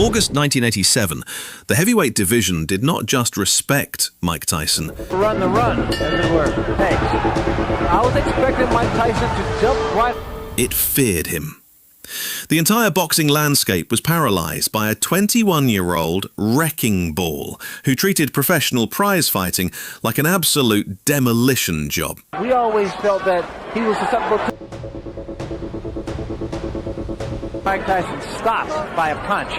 August 1987, the heavyweight division did not just respect Mike Tyson. Run the run, as it were. Hey, I was expecting Mike Tyson to jump right. It feared him. The entire boxing landscape was paralysed by a 21-year-old wrecking ball who treated professional prize fighting like an absolute demolition job. We always felt that he was susceptible to Mike Tyson stopped by a punch.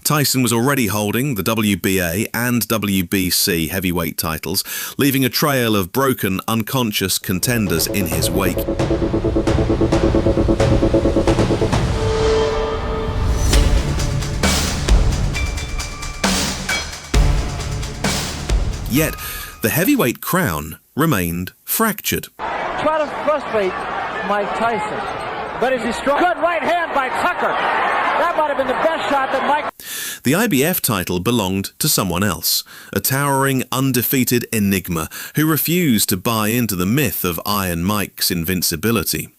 Tyson was already holding the WBA and WBC heavyweight titles, leaving a trail of broken, unconscious contenders in his wake. Yet, the heavyweight crown remained fractured. Try to frustrate Mike Tyson, but is he strong? Good right hand by Tucker. That might have been the best shot that Mike... The IBF title belonged to someone else, a towering, undefeated enigma who refused to buy into the myth of Iron Mike's invincibility.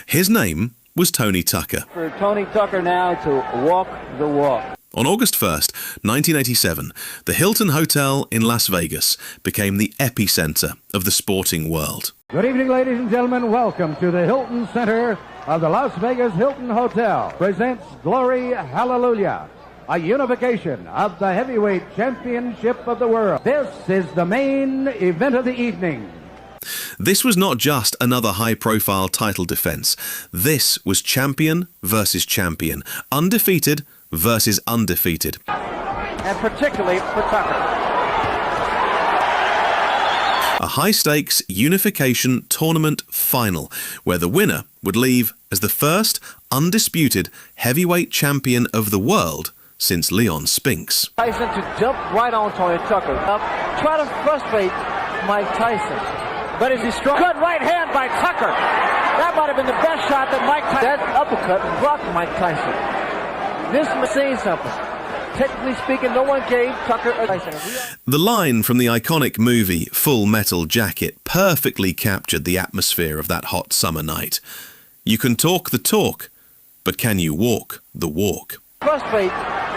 His name was Tony Tucker. For Tony Tucker now to walk the walk. On August 1st, 1987, the Hilton Hotel in Las Vegas became the epicenter of the sporting world. Good evening, ladies and gentlemen. Welcome to the Hilton Center of the Las Vegas Hilton Hotel. Presents Glory Hallelujah, a unification of the heavyweight championship of the world. This is the main event of the evening. This was not just another high-profile title defense. This was champion versus champion, undefeated versus undefeated. And particularly for Tucker. A high-stakes unification tournament final, where the winner would leave as the first undisputed heavyweight champion of the world since Leon Spinks. Tyson to jump right on Tony Tucker. Try to frustrate Mike Tyson, but is he strong? Good right hand by Tucker. That might have been the best shot that Mike Tyson... That uppercut blocked Mike Tyson. This must say something. Technically speaking, no one gave Tucker a Tyson. The line from the iconic movie Full Metal Jacket perfectly captured the atmosphere of that hot summer night. You can talk the talk, but can you walk the walk? Frustrate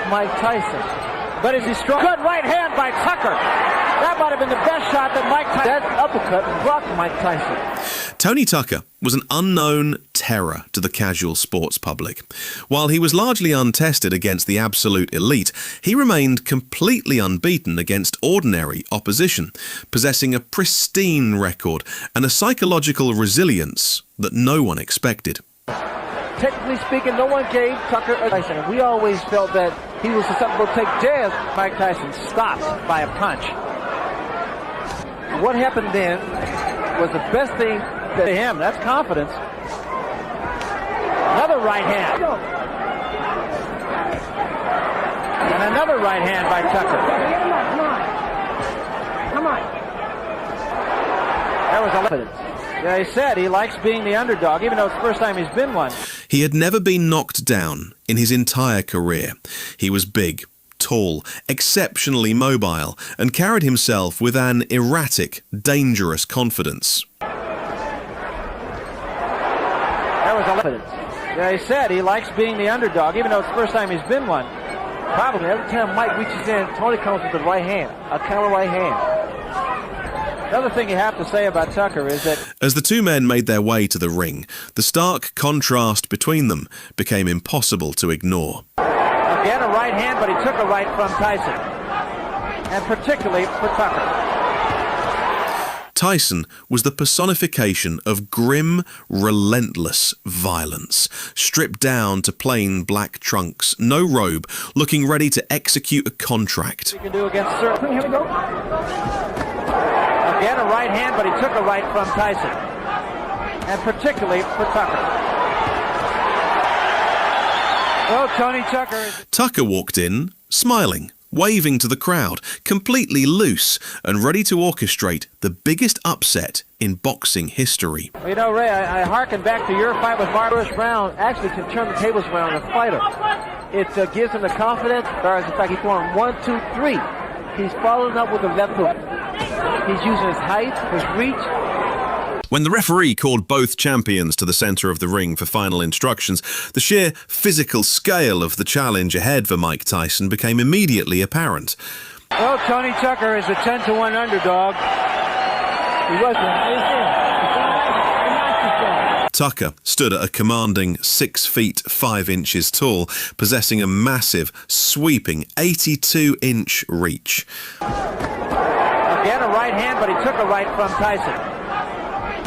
Mike Tyson, but is he strong? Good right hand by Tucker. That might have been the best shot that Mike Tyson... That uppercut blocked Mike Tyson. Tony Tucker was an unknown terror to the casual sports public. While he was largely untested against the absolute elite, he remained completely unbeaten against ordinary opposition, possessing a pristine record and a psychological resilience that no one expected. Technically speaking, no one gave Tucker a Tyson. We always felt that he was susceptible to take jabs. Mike Tyson stopped by a punch. What happened then was the best thing to him. That's confidence. Another right hand. And another right hand by Tucker. Come on. That was confidence. Yeah, he said he likes being the underdog, even though it's the first time he's been one. He had never been knocked down in his entire career. He was big, tall, exceptionally mobile, and carried himself with an erratic, dangerous confidence. That was confidence. Yeah, he said he likes being the underdog, even though it's the first time he's been one. Probably every time Mike reaches in, Tony comes with the right hand, a counter right hand. Another thing you have to say about Tucker is that... As the two men made their way to the ring, the stark contrast between them became impossible to ignore. Again, a right hand, but he took a right from Tyson. And particularly for Tucker. Tyson was the personification of grim, relentless violence, stripped down to plain black trunks, no robe, looking ready to execute a contract. We can do against certain... Here we go. Again, a right hand, but he took a right from Tyson. And particularly for Tucker. Well, Tony Tucker... Tucker walked in, smiling, waving to the crowd, completely loose and ready to orchestrate the biggest upset in boxing history. Well, you know, Ray, I harken back to your fight with Bruce Brown. Actually can turn the tables around on a fighter. It gives him the confidence. In fact, he's going 1, 2, 3. He's following up with a left hook. He's using his height, his reach. When the referee called both champions to the centre of the ring for final instructions, the sheer physical scale of the challenge ahead for Mike Tyson became immediately apparent. Well, Tony Tucker is a 10-to-1 underdog. He wasn't. Tucker stood at a commanding 6 feet 5 inches tall, possessing a massive, sweeping 82-inch reach. Again, a right hand, but he took a right from Tyson.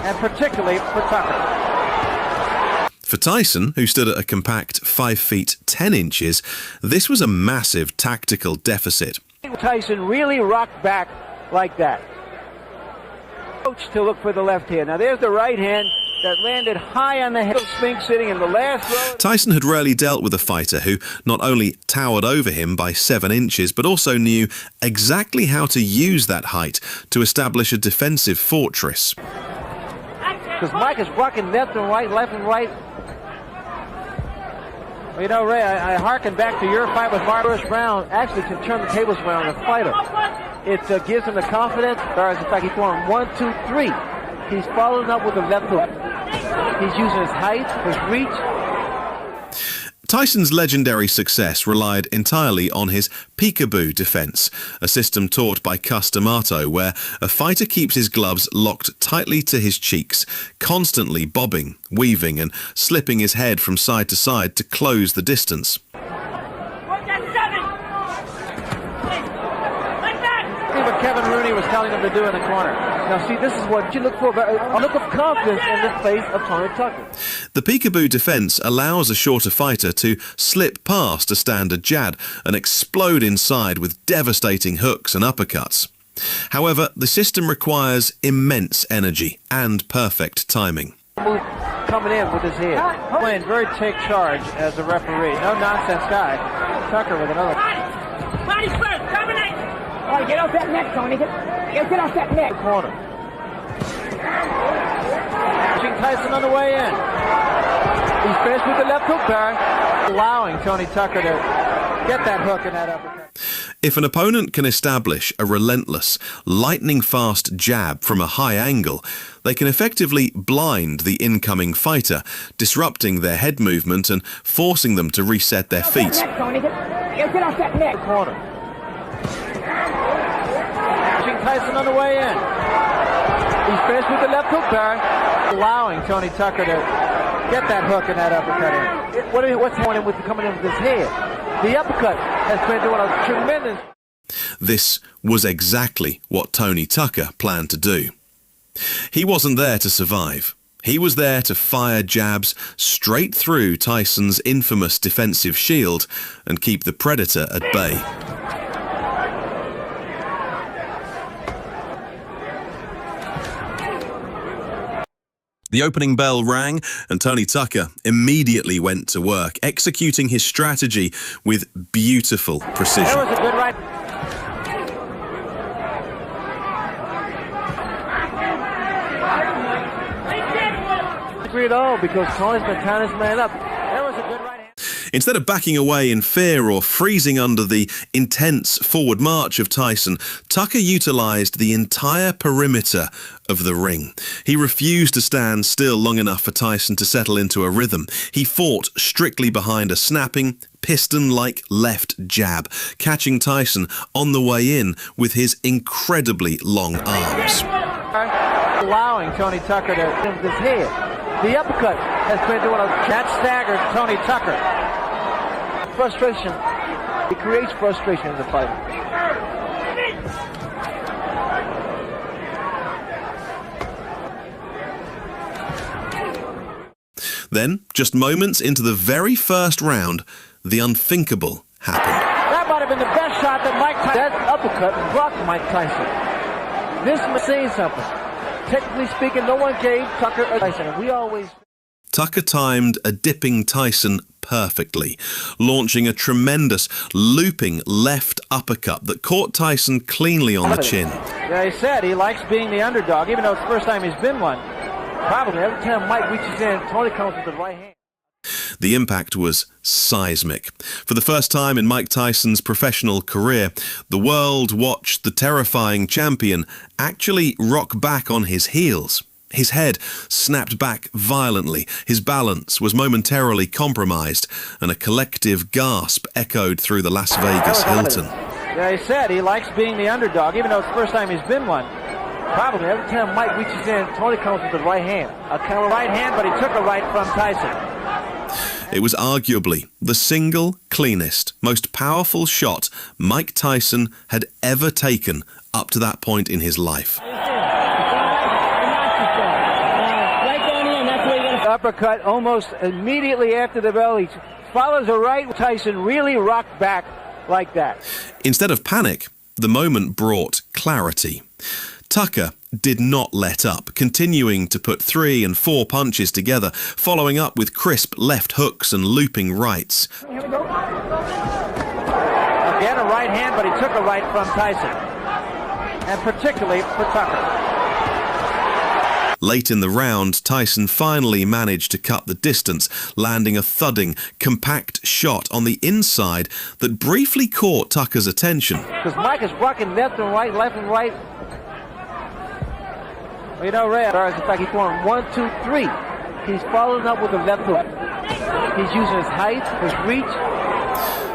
And particularly for Tucker. For Tyson, who stood at a compact 5 feet 10 inches, this was a massive tactical deficit. Tyson really rocked back like that. Coach to look for the left hand. Now there's the right hand that landed high on the head of Spinks sitting in the last row. Tyson had rarely dealt with a fighter who not only towered over him by 7 inches, but also knew exactly how to use that height to establish a defensive fortress. Because Mike is blocking left and right. Well, you know, Ray, I hearken back to your fight with Mark. First round actually can turn the tables around on the fighter. It gives him the confidence. Whereas, in fact, he's throwing 1, 2, 3. He's following up with a left hook. He's using his height, his reach. Tyson's legendary success relied entirely on his peekaboo defense, a system taught by Cus D'Amato where a fighter keeps his gloves locked tightly to his cheeks, constantly bobbing, weaving and slipping his head from side to side to close the distance. Kevin Rooney was telling him to do in the corner. Now, see, this is what you look for, a look of confidence in the face of Tony Tucker. The peekaboo defense allows a shorter fighter to slip past a standard jab and explode inside with devastating hooks and uppercuts. However, the system requires immense energy and perfect timing. Coming in with his head. Playing very take charge as a referee. No nonsense guy. Tucker with another. Body first, dominate! All right, get off that neck, Tony. Get off that neck. Corner. Tyson on the way in. He's finished with the left hook there, allowing Tony Tucker to get that hook and that uppercut. If an opponent can establish a relentless, lightning-fast jab from a high angle, they can effectively blind the incoming fighter, disrupting their head movement and forcing them to reset their feet. Get off that neck. Corner. Tyson on the way in. He's finished with the left hook there, allowing Tony Tucker to get that hook and that uppercut in. What's he wanting with coming in with his head? The uppercut has been doing a tremendous. This was exactly what Tony Tucker planned to do. He wasn't there to survive. He was there to fire jabs straight through Tyson's infamous defensive shield and keep the predator at bay. The opening bell rang and Tony Tucker immediately went to work, executing his strategy with beautiful precision. That was a good right. Agree at all because Tony's been tying his man up. That was a good right hand. Instead of backing away in fear or freezing under the intense forward march of Tyson, Tucker utilized the entire perimeter of the ring. He refused to stand still long enough for Tyson to settle into a rhythm. He fought strictly behind a snapping, piston-like left jab, catching Tyson on the way in with his incredibly long arms. Allowing Tony Tucker to hit his head. The uppercut has been doing that staggered Tony Tucker. Frustration. It creates frustration in the fight. Then, just moments into the very first round, the unthinkable happened. That might have been the best shot that Mike Tyson. That uppercut blocked Mike Tyson. This must say something. Technically speaking, no one gave Tucker a Tyson, and we always. Tucker timed a dipping Tyson perfectly, launching a tremendous looping left uppercut that caught Tyson cleanly on the chin. Yeah, he said he likes being the underdog, even though it's the first time he's been one. Probably every time Mike reaches in, Tony comes with the right hand. The impact was seismic. For the first time in Mike Tyson's professional career, the world watched the terrifying champion actually rock back on his heels. His head snapped back violently, his balance was momentarily compromised, and a collective gasp echoed through the Las Vegas Hilton. Yeah, he said he likes being the underdog, even though it's the first time he's been one. Probably every time Mike reaches in, Tony comes with the right hand. A kind of right hand, but he took a right from Tyson. It was arguably the single cleanest, most powerful shot Mike Tyson had ever taken up to that point in his life. Uppercut almost immediately after the bell. He follows a right. Tyson really rocked back like that. Instead of panic, the moment brought clarity. Tucker did not let up, continuing to put 3 and 4 punches together, following up with crisp left hooks and looping rights. Again, a right hand, but he took a right from Tyson, and particularly for Tucker. Late in the round, Tyson finally managed to cut the distance, landing a thudding, compact shot on the inside that briefly caught Tucker's attention. Because Mike is rocking left and right, left and right. You know, Ray, in fact, he's going 1, 2, 3. He's following up with a left hook. He's using his height, his reach.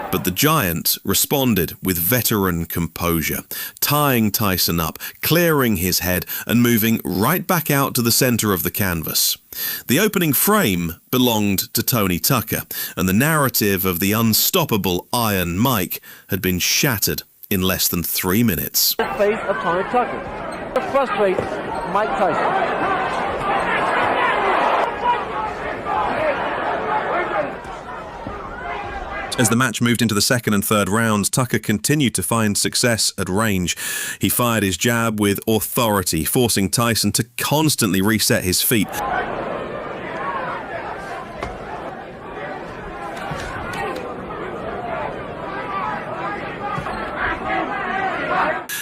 But the Giant responded with veteran composure, tying Tyson up, clearing his head and moving right back out to the center of the canvas. The opening frame belonged to Tony Tucker, and the narrative of the unstoppable Iron Mike had been shattered in less than 3 minutes. The face of Tony Tucker. To frustrate Mike Tyson. As the match moved into the second and third rounds, Tucker continued to find success at range. He fired his jab with authority, forcing Tyson to constantly reset his feet.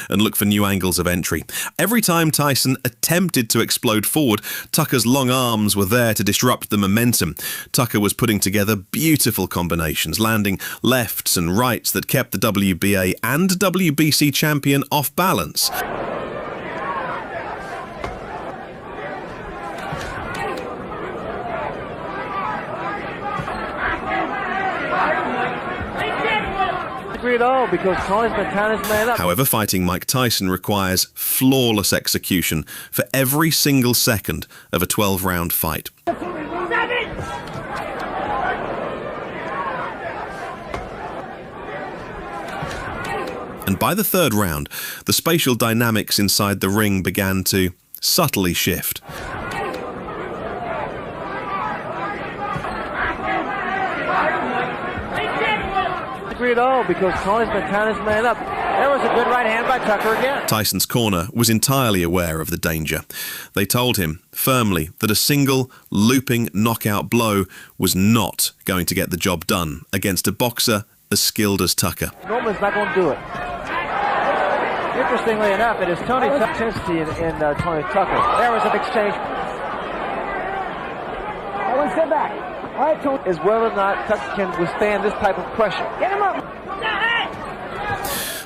And look for new angles of entry. Every time Tyson attempted to explode forward, Tucker's long arms were there to disrupt the momentum. Tucker was putting together beautiful combinations, landing lefts and rights that kept the WBA and WBC champion off balance. At all, because Tony's been tying his man up. However, fighting Mike Tyson requires flawless execution for every single second of a 12-round fight. And by the third round, the spatial dynamics inside the ring began to subtly shift. At all, because Tony's been tying his man up. There was a good right hand by Tucker again. Tyson's corner was entirely aware of the danger. They told him firmly that a single looping knockout blow was not going to get the job done against a boxer as skilled as Tucker. Norman's not going to do it. Interestingly enough, it is Tony's intensity in Tony Tucker. There was an exchange. Everyone sit back. All right, Tony. As well as not, Tucker can withstand this type of pressure. Get him up.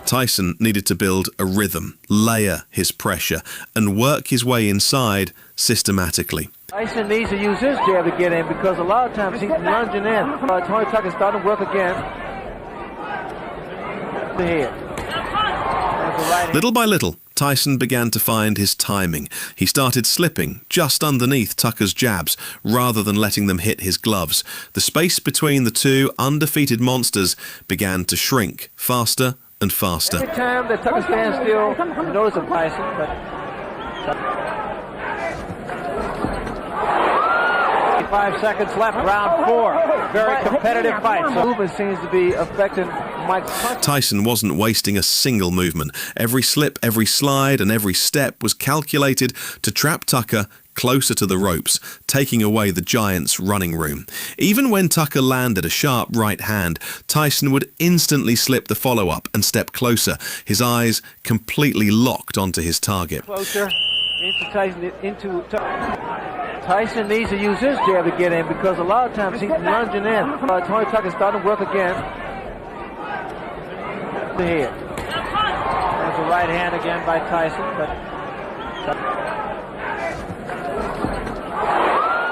Tyson needed to build a rhythm, layer his pressure, and work his way inside systematically. Tyson needs to use his jab to get in, because a lot of times he's lunging in. Tony Tucker's starting to work again. The head. Little by little, Tyson began to find his timing. He started slipping just underneath Tucker's jabs rather than letting them hit his gloves. The space between the two undefeated monsters began to shrink faster and faster. Every time that Tucker stands still, you notice of Tyson, but 5 seconds left, round 4. Very competitive fight. So movement seems to be affecting Mike's punch. Tyson wasn't wasting a single movement. Every slip, every slide, and every step was calculated to trap Tucker closer to the ropes, taking away the Giant's running room. Even when Tucker landed a sharp right hand, Tyson would instantly slip the follow-up and step closer, his eyes completely locked onto his target. Closer into Tyson, Tyson needs to use his jab to get in, because a lot of times he's lunging in. Tony Tucker's starting to work again. The head. There's a right hand again by Tyson, but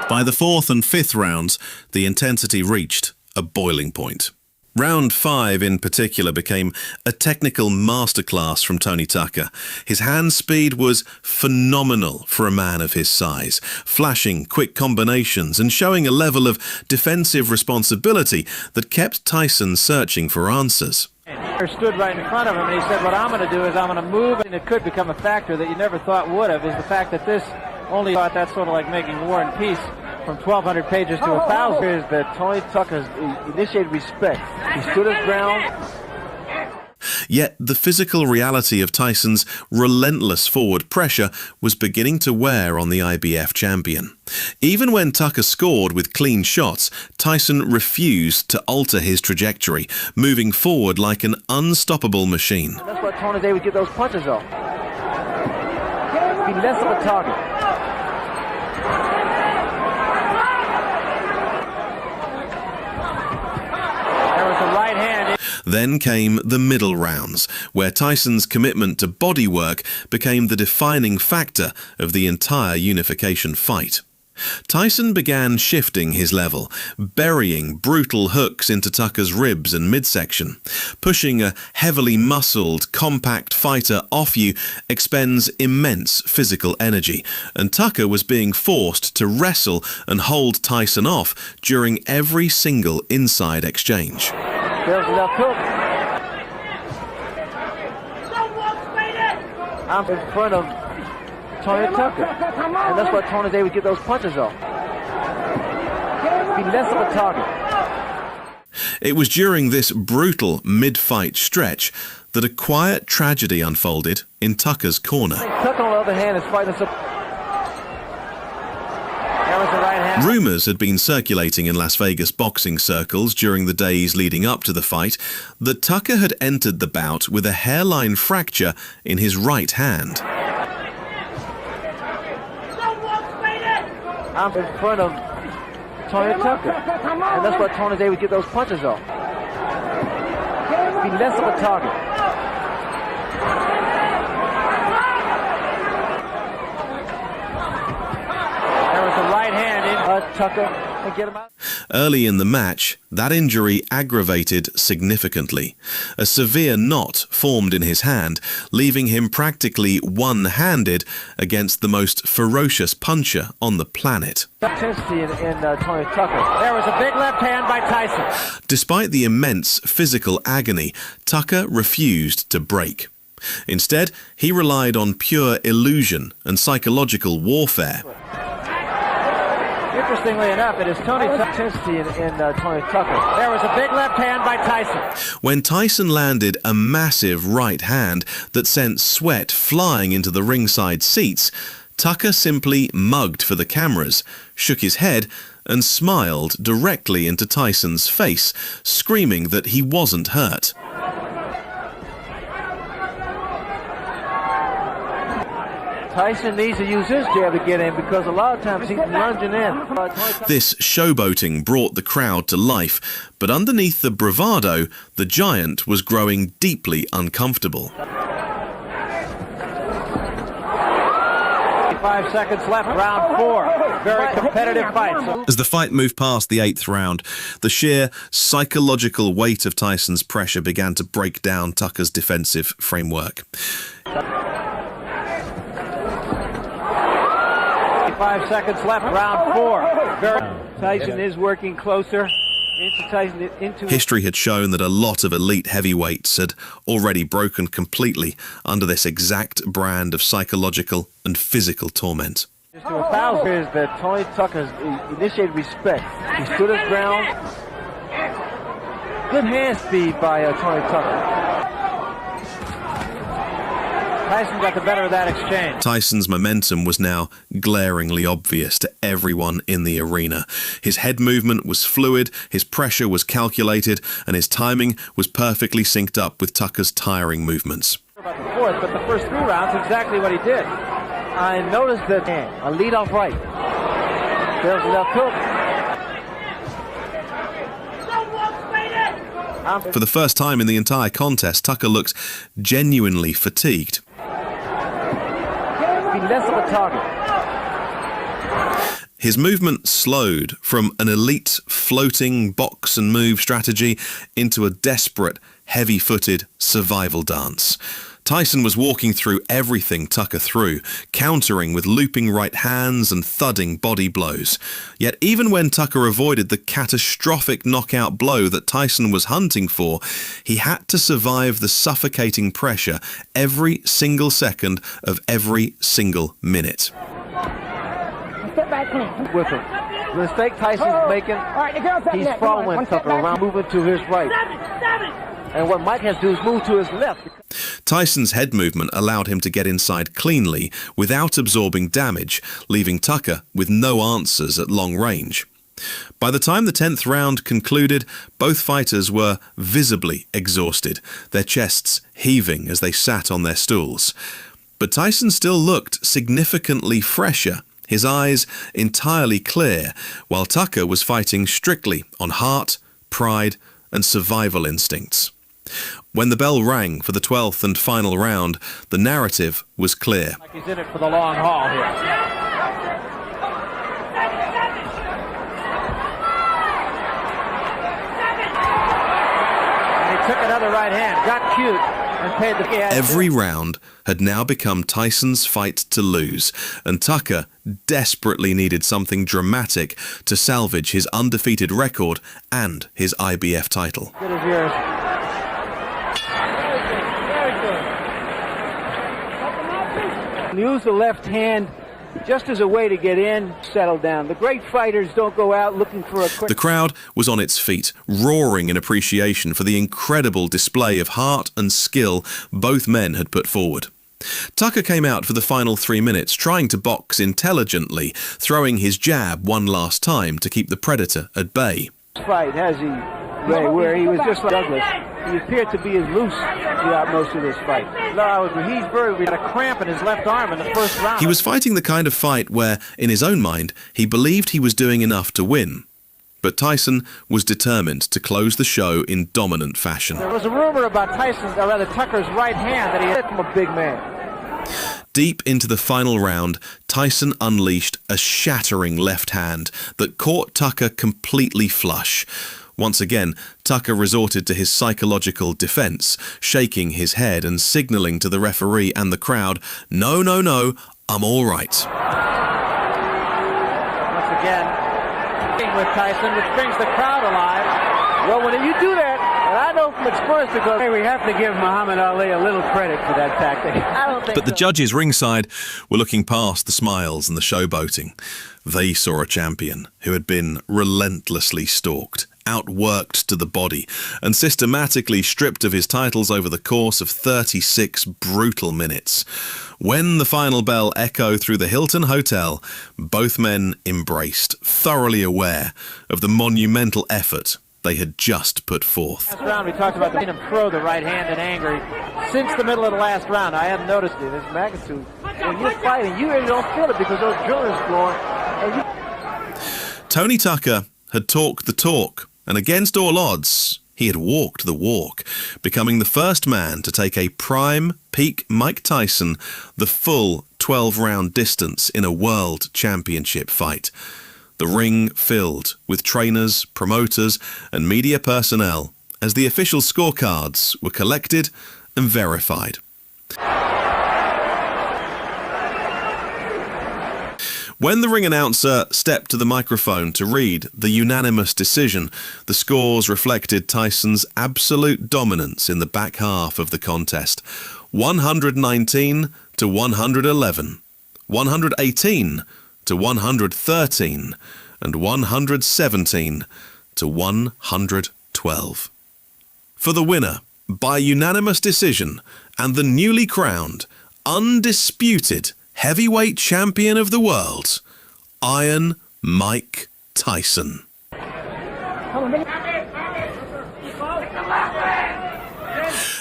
By the fourth and fifth rounds, the intensity reached a boiling point. Round 5 in particular became a technical masterclass from Tony Tucker. His hand speed was phenomenal for a man of his size, flashing quick combinations and showing a level of defensive responsibility that kept Tyson searching for answers. He stood right in front of him and he said, what I'm going to do is I'm going to move, and it could become a factor that you never thought would have, is the fact that this only thought that's sort of like making War and Peace from 1,200 pages to 1,000. Is that Tony Tucker initiated respect. He stood his ground. Yet the physical reality of Tyson's relentless forward pressure was beginning to wear on the IBF champion. Even when Tucker scored with clean shots, Tyson refused to alter his trajectory, moving forward like an unstoppable machine. That's why Tony Day would get those punches off. Be less of a target. Then came the middle rounds, where Tyson's commitment to bodywork became the defining factor of the entire unification fight. Tyson began shifting his level, burying brutal hooks into Tucker's ribs and midsection. Pushing a heavily muscled, compact fighter off you expends immense physical energy, and Tucker was being forced to wrestle and hold Tyson off during every single inside exchange. There's the left hook. I'm in front of Tony Tucker. And that's why Tony Day would get those punches off. Be less of a target. It was during this brutal mid-fight stretch that a quiet tragedy unfolded in Tucker's corner. Tucker, on the other hand, is fighting some... Rumours had been circulating in Las Vegas boxing circles during the days leading up to the fight that Tucker had entered the bout with a hairline fracture in his right hand. I'm in front of Tony Tucker, and that's why Tony Day would get those punches off. Be less of a target. Tucker and get him out. Early in the match, that injury aggravated significantly. A severe knot formed in his hand, leaving him practically one-handed against the most ferocious puncher on the planet. Intensity in Tony Tucker. There was a big left hand by Tyson. Despite the immense physical agony, Tucker refused to break. Instead, he relied on pure illusion and psychological warfare. Interestingly enough, it is Tony's intensity in Tony Tucker. There was a big left hand by Tyson. When Tyson landed a massive right hand that sent sweat flying into the ringside seats, Tucker simply mugged for the cameras, shook his head, and smiled directly into Tyson's face, screaming that he wasn't hurt. Tyson needs to use his jab to get in because a lot of times he's lunging in. This showboating brought the crowd to life, but underneath the bravado, the giant was growing deeply uncomfortable. 5 seconds left, round 4. Very competitive fight. As the fight moved past the 8th round, the sheer psychological weight of Tyson's pressure began to break down Tucker's defensive framework. 5 seconds left, round 4. Tyson is working closer. History had shown that a lot of elite heavyweights had already broken completely under this exact brand of psychological and physical torment. Just to 1,000 is that Tony Tucker initiated respect. He stood his ground. Good hand speed by Tony Tucker. Tyson got the better of that exchange. Tyson's momentum was now glaringly obvious to everyone in the arena. His head movement was fluid, his pressure was calculated, and his timing was perfectly synced up with Tucker's tiring movements. About the fourth, but the first 3 rounds, exactly what he did. I noticed that a lead-off right. There's the left hook. For the first time in the entire contest, Tucker looked genuinely fatigued. Less of a target. His movement slowed from an elite floating box and move strategy into a desperate, heavy-footed survival dance. Tyson was walking through everything Tucker threw, countering with looping right hands and thudding body blows. Yet even when Tucker avoided the catastrophic knockout blow that Tyson was hunting for, he had to survive the suffocating pressure every single second of every single minute. Step back clean. With him. The mistake Tyson's making, All right, the girl's up he's next. Come on, following one step Tucker back. around, moving to his right. And what Mike has to do is move to his left. Tyson's head movement allowed him to get inside cleanly without absorbing damage, leaving Tucker with no answers at long range. By the time the 10th round concluded, both fighters were visibly exhausted, their chests heaving as they sat on their stools. But Tyson still looked significantly fresher, his eyes entirely clear, while Tucker was fighting strictly on heart, pride, and survival instincts. When the bell rang for the 12th and final round, the narrative was clear. Like he's in it for the long haul here. And he took another right hand, got cute, and paid the... Every round had now become Tyson's fight to lose, and Tucker desperately needed something dramatic to salvage his undefeated record and his IBF title. Good as yours. Use the left hand just as a way to get in, settle down. The great fighters don't go out looking for a quick... The crowd was on its feet, roaring in appreciation for the incredible display of heart and skill both men had put forward. Tucker came out for the final 3 minutes, trying to box intelligently, throwing his jab one last time to keep the predator at bay. Fight, has he, Ray, where he was just like Douglas. He appeared to be as loose throughout most of this fight. No, he had a cramp in his left arm in the first round. He was fighting the kind of fight where, in his own mind, he believed he was doing enough to win. But Tyson was determined to close the show in dominant fashion. There was a rumor about Tucker's right hand that he hit from a big man. Deep into the final round, Tyson unleashed a shattering left hand that caught Tucker completely flush. Once again, Tucker resorted to his psychological defense, shaking his head and signaling to the referee and the crowd, "No, no, no, I'm all right." Once again, with Tyson, which brings the crowd alive. Well, when you do that, and I know from experience, because hey, we have to give Muhammad Ali a little credit for that tactic. I don't think But the so. judges ringside were looking past the smiles and the showboating. They saw a champion who had been relentlessly stalked, outworked to the body, and systematically stripped of his titles over the course of 36 brutal minutes. When the final bell echoed through the Hilton Hotel, both men embraced, thoroughly aware of the monumental effort they had just put forth. Last round, we talked about him throw the right hand in anger. Since the middle of the last round, I hadn't noticed it. Its magnitude. When you're fighting, you really don't feel it because those adrenaline's flowing. Tony Tucker had talked the talk, and against all odds, he had walked the walk, becoming the first man to take a prime peak Mike Tyson the full 12-round distance in a world championship fight. The ring filled with trainers, promoters, and media personnel as the official scorecards were collected and verified. When the ring announcer stepped to the microphone to read the unanimous decision, the scores reflected Tyson's absolute dominance in the back half of the contest. 119 to 111, 118 to 113, and 117 to 112. For the winner, by unanimous decision, and the newly crowned, undisputed heavyweight champion of the world, Iron Mike Tyson.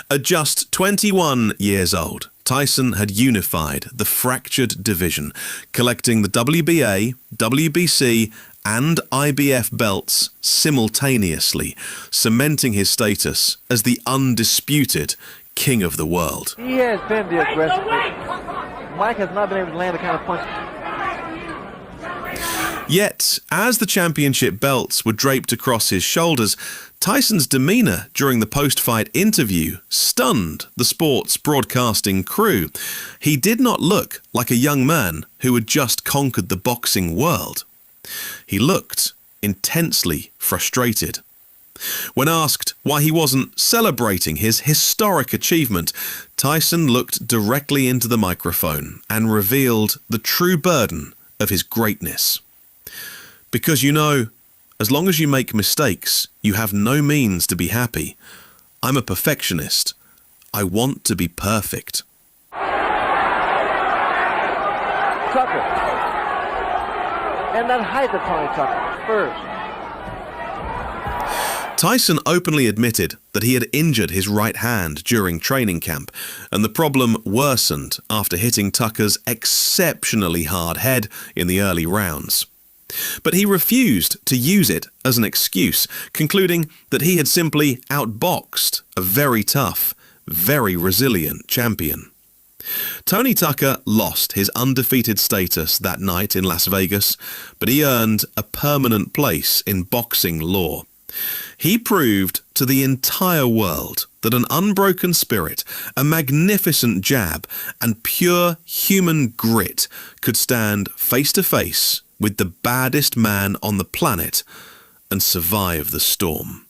At just 21 years old, Tyson had unified the fractured division, collecting the WBA, WBC, and IBF belts simultaneously, cementing his status as the undisputed king of the world. He has been the aggressor. Mike has not been able to land the kind of punch. Yet, as the championship belts were draped across his shoulders, Tyson's demeanour during the post-fight interview stunned the sport's broadcasting crew. He did not look like a young man who had just conquered the boxing world. He looked intensely frustrated. When asked why he wasn't celebrating his historic achievement, Tyson looked directly into the microphone and revealed the true burden of his greatness. Because you know, as long as you make mistakes, you have no means to be happy. I'm a perfectionist. I want to be perfect. Tucker. And that height of Tony Tucker first. Tyson openly admitted that he had injured his right hand during training camp, and the problem worsened after hitting Tucker's exceptionally hard head in the early rounds. But he refused to use it as an excuse, concluding that he had simply outboxed a very tough, very resilient champion. Tony Tucker lost his undefeated status that night in Las Vegas, but he earned a permanent place in boxing lore. He proved to the entire world that an unbroken spirit, a magnificent jab, and pure human grit could stand face to face with the baddest man on the planet and survive the storm.